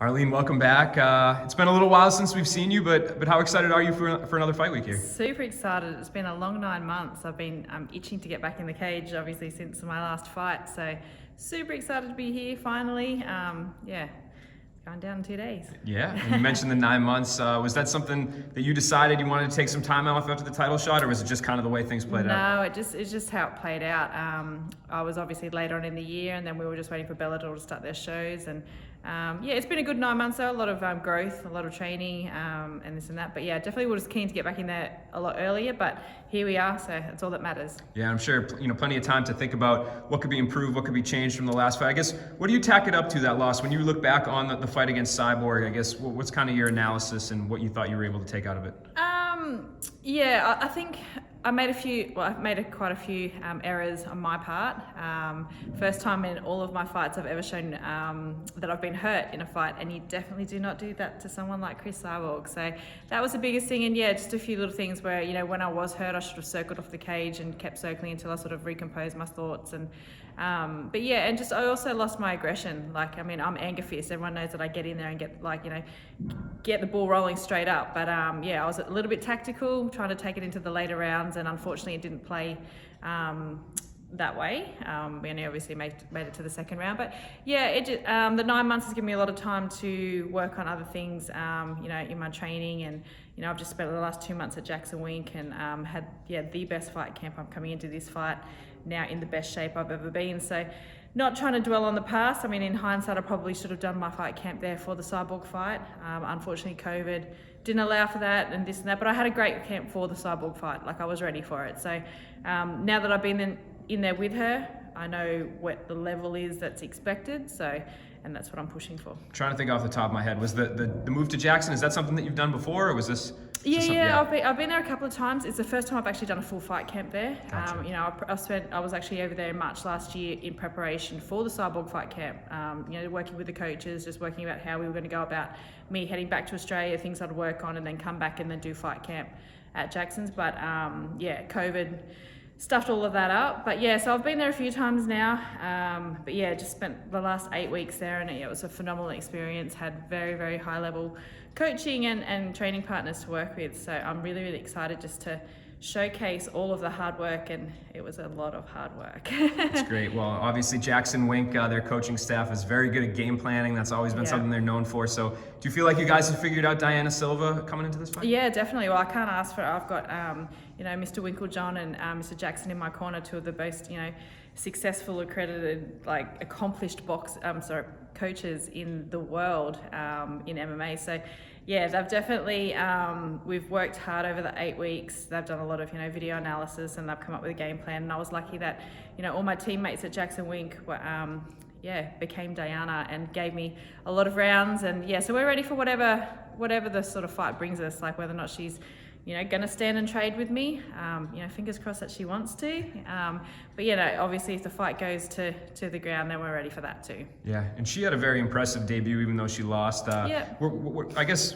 Arlene, welcome back. It's been a little while since we've seen you, but how excited are you for another fight week here? Super excited. It's been a long 9 months. I've been itching to get back in the cage, obviously, since my last fight. So super excited to be here finally. It's going down in 2 days. Yeah, and you mentioned the 9 months. Was that something that you decided you wanted to take some time off after the title shot, or was it just kind of the way things played out? No, it's just how it played out. I was obviously later on in the year, and then we were just waiting for Bellator to start their shows. And it's been a good 9 months though. A lot of growth, a lot of training, and this and that. But yeah, definitely was keen to get back in there a lot earlier. But here we are, so that's all that matters. Yeah, I'm sure plenty of time to think about what could be improved, what could be changed from the last fight. I guess, what do you tack it up to, that loss? When you look back on the fight against Cyborg, I guess what's kind of your analysis and what you thought you were able to take out of it? I think I made quite a few errors on my part. First time in all of my fights I've ever shown that I've been hurt in a fight, and you definitely do not do that to someone like Cris Cyborg. So that was the biggest thing, and just a few little things where, when I was hurt, I should have circled off the cage and kept circling until I sort of recomposed my thoughts. And I also lost my aggression. I'm anger fierce. Everyone knows that I get in there and get the ball rolling straight up. But I was a little bit tactical, trying to take it into the later rounds, and unfortunately it didn't play that way. We only obviously made it to the second round. But the 9 months has given me a lot of time to work on other things, in my training. And I've just spent the last 2 months at Jackson Wink and had the best fight camp. I'm coming into this fight now in the best shape I've ever been. So not trying to dwell on the past. In hindsight, I probably should have done my fight camp there for the Cyborg fight. Unfortunately, COVID didn't allow for that and this and that, but I had a great camp for the Cyborg fight. I was ready for it. So now that I've been in there with her, I know what the level is that's expected. And that's what I'm pushing for. Trying to think off the top of my head, was the move to Jackson, is that something that you've done before, or was this? I've been there a couple of times. It's the first time I've actually done a full fight camp there. Gotcha. I was actually over there in March last year in preparation for the Cyborg fight camp. Working with the coaches, just working about how we were going to go about me heading back to Australia, things I'd work on, and then come back and then do fight camp at Jackson's. But COVID stuffed all of that up. But so I've been there a few times now. Just spent the last 8 weeks there, and it was a phenomenal experience. Had very, very high level coaching and training partners to work with. So I'm really, really excited just to showcase all of the hard work, and it was a lot of hard work. That's great. Well, obviously Jackson Wink, their coaching staff is very good at game planning. That's always been something they're known for. So do you feel like you guys have figured out Dayana Silva coming into this fight? Yeah, definitely. Well, I can't ask for it. I've got Mr. Winklejohn and Mr. Jackson in my corner, two of the most successful, accredited, accomplished coaches in the world in MMA. So they've definitely, we've worked hard over the 8 weeks. They've done a lot of, video analysis, and they've come up with a game plan. And I was lucky that, all my teammates at Jackson Wink were, became Dayana and gave me a lot of rounds. And so we're ready for whatever the sort of fight brings us, whether or not she's, going to stand and trade with me. Fingers crossed that she wants to. Obviously if the fight goes to the ground, then we're ready for that too. Yeah, and she had a very impressive debut, even though she lost. I guess,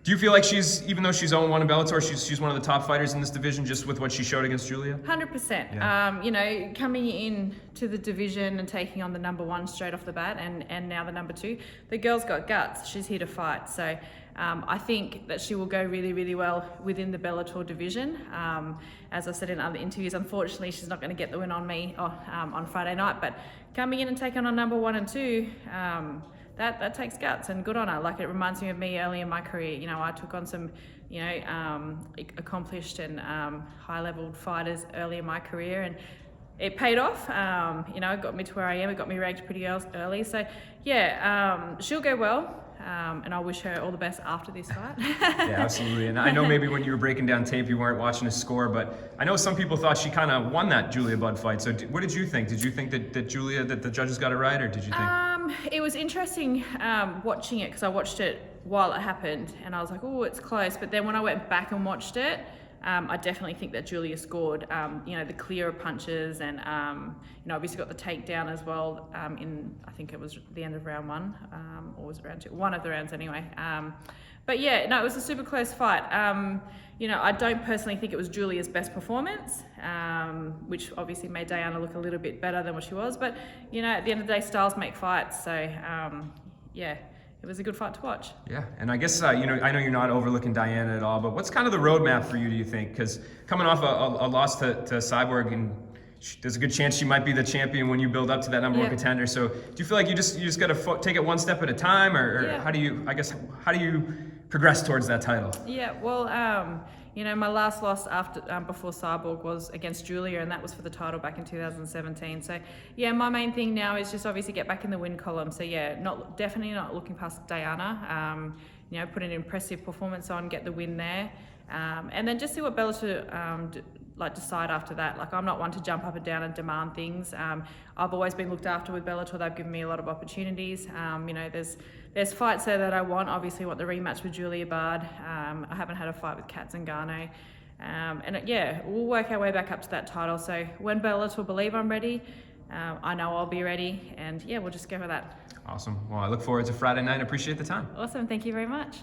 do you feel like even though she's 0-1 in Bellator, she's one of the top fighters in this division, just with what she showed against Julia? 100%. Yeah. Coming in to the division and taking on the number one straight off the bat, and now the number two, the girl's got guts. She's here to fight. So I think that she will go really, really well within the Bellator division. As I said in other interviews, unfortunately, she's not going to get the win on me on Friday night, but coming in and taking on number 1 and 2, that takes guts, and good on her. It reminds me of me early in my career. I took on some, accomplished and high-level fighters early in my career, and it paid off. It got me to where I am. It got me ranked pretty early. So she'll go well. And I wish her all the best after this fight. Yeah, absolutely. And I know maybe when you were breaking down tape, you weren't watching a score, but I know some people thought she kind of won that Julia Budd fight. So what did you think? Did you think that the judges got it right, or did you think? It was interesting watching it, because I watched it while it happened, and I was like, oh, it's close. But then when I went back and watched it, I definitely think that Julia scored, the clearer punches, and obviously got the takedown as well in, I think it was the end of round 1, or was it round 2? One of the rounds anyway. It was a super close fight. I don't personally think it was Julia's best performance, which obviously made Dayana look a little bit better than what she was. But, at the end of the day, styles make fights. So, it was a good fight to watch. Yeah, and I guess, I know you're not overlooking Dayana at all, but what's kind of the roadmap for you, do you think? Because coming off a loss to Cyborg, and there's a good chance she might be the champion when you build up to that number one contender. So do you feel like you just got to take it one step at a time, or how do you progress towards that title? Yeah, well, my last loss before Cyborg was against Julia, and that was for the title back in 2017. So yeah, my main thing now is just obviously get back in the win column. So yeah, definitely not looking past Dayana. Put an impressive performance on, get the win there, and then just see what Bellator decide after that. Like, I'm not one to jump up and down and demand things. I've always been looked after with Bellator. They've given me a lot of opportunities. There's fights there that I want. Obviously, want the rematch with Julia Bard. I haven't had a fight with Kat Zingano. We'll work our way back up to that title. So when Bellator believe I'm ready, I know I'll be ready. And yeah, we'll just go for that. Awesome. Well, I look forward to Friday night. Appreciate the time. Awesome. Thank you very much.